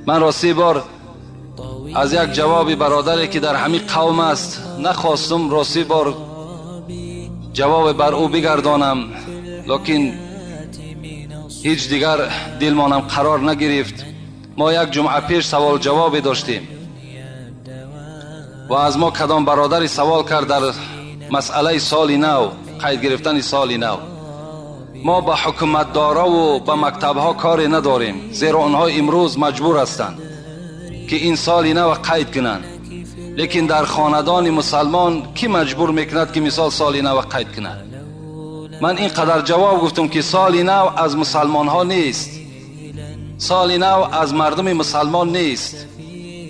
من راستی بار از یک جوابی برادری که در همین قوم است نخواستم راستی بار جواب بر او بگردانم، لکن هیچ دیگر دلمانم قرار نگرفت. ما یک جمعه پیش سوال جواب داشتیم و از ما کدام برادری سوال کرد در مسئله سال نو، قید گرفتن سال نو. ما با حکومت دارا و با مکتب ها کاری نداریم، زیرا آنها امروز مجبور هستند که این سال نو قید کنند. لیکن در خاندان مسلمان کی مجبور میکند که مثال سال نو قید کند؟ من اینقدر جواب گفتم که سال نو از مسلمان ها نیست، سال نو از مردم مسلمان نیست،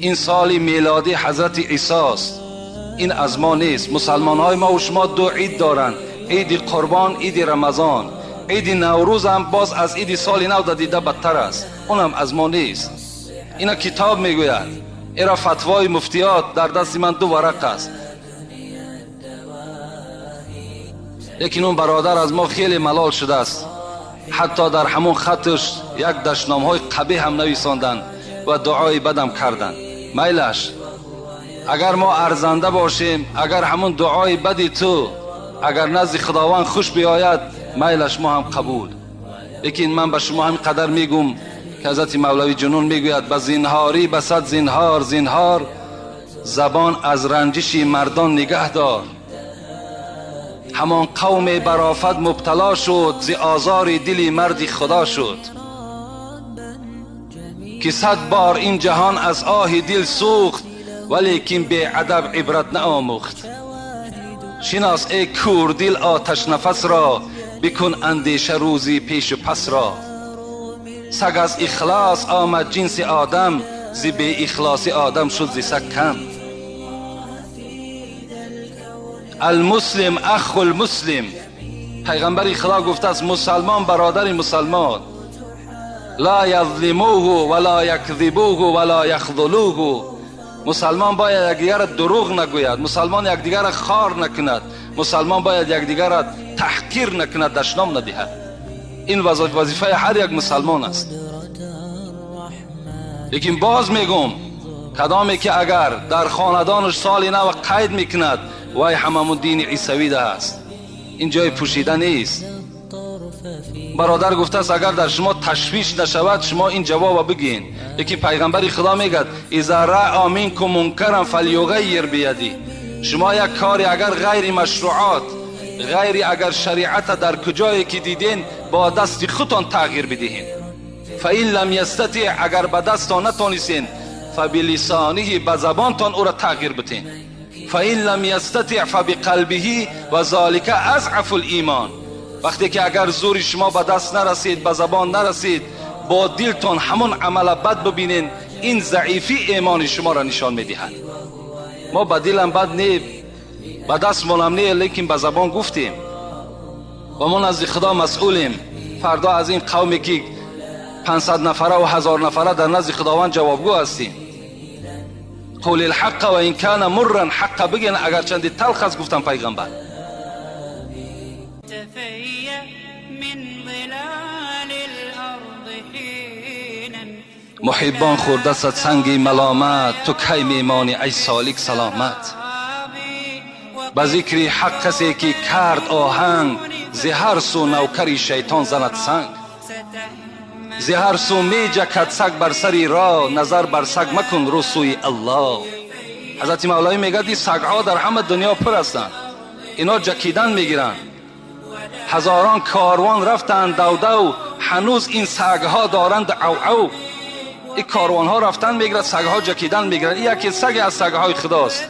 این سال میلادی حضرت عیسی است، این از ما نیست. مسلمان های ما و شما دو عید دارند، عید قربان، عید رمضان. عید نوروز هم باز از عید سال نو دیده بدتر است، اونم از ما نیست. اینا کتاب میگوید، ایرا فتوای مفتیات در دست من 2 ورق است. لیکن اون برادر از ما خیلی ملال شده است، حتی در همون خطش یک دشنام های قبیح هم نویساندن و دعای بدم کردن. میلش، اگر ما ارزنده باشیم، اگر همون دعای بدی تو اگر نزد خداوند خوش بیاید، میلش ما هم قبول. لیکن من به شما همین قدر میگم که حضرت مولوی جنون میگوید به زینهاری بسد زینهار، زینهار زبان از رنجش مردان نگه دار. همان قوم برافت مبتلا شد، ز آزار دل مرد خدا شد. که 100 بار این جهان از آه دل سوخت، ولیکن به ادب عبرت نآموخت. شناس ای کور دل آتش نفس را، بکن اندیشه روزی پیش و پس را. سگ از اخلاص آمد جنس آدم، ز بی اخلاص آدم شد ز سگ کم. المسلم اخو المسلم، پیغمبر خدا گفته است مسلمان برادر مسلمان. لا یظلموه ولا یکذبوه ولا یخذلوه. مسلمان باید یکدیگر را دروغ نگوید، مسلمان یکدیگر را خار نکند، مسلمان باید یکدیگر را تحقیر نکند، دشنام ندهد. این وظیفه هر یک مسلمان است. لیکن باز میگم کدامی که اگر در خاندانش سال نو قید میکند، وای هممون دین عیسوی ده است، این جای پوشیده نیست. برادر گفته است اگر در شما تشویش نشود شما این جواب بگین. لیکن پیغمبر خدا میگد اذا رأى منکم منکرا فلیغیر بیدی. شما یک کاری اگر غیر مشروعات، غیر اگر شریعت در کجایی که دیدین، با دست خودتان تغییر بدهین. فإن لم یستطع، اگر به دستان نتونستین، فبلسانه، به زبانتان او را تغییر بدهین. فإن لم یستطع فبقلبه و ذلک اضعف الایمان. وقتی که اگر زور شما به دست نرسید، به زبان نرسید، با دلتان همون عمل بد ببینین، این ضعیفی ایمان شما را نشان میدهد. ما به دلم بد نه، به دست منم نه، لیکن به زبان گفتیم و ما نزد خدا مسئولیم. فردا از این قومی که 500 نفره و 1000 نفره در نزد خداوند جوابگو هستیم. قول الحق و این کان مرا، حق بگین اگر چندی تلخ است. گفتم پیغمبر محبان خورده ست سنگی ملامت، تو کی میمانی ای سالک سلامت. به ذکر حق کسی که کرد آهنگ، ز هر سو نوکری شیطان زند سنگ. ز هر سو می جکد سگ بر سری راه، نظر بر سگ مکن رو سوی الله. حضرت مولوی میگه دی سگ ها در همه دنیا پر هستند، اینا جکیدن میگیرن. هزاران کاروان رفتند دو دو، هنوز این سگ ها دارند او او. این کاروان ها رفتن میگیرن، سگ ها جکیدن میگیرن. این یکی سگ از سگ های خداست.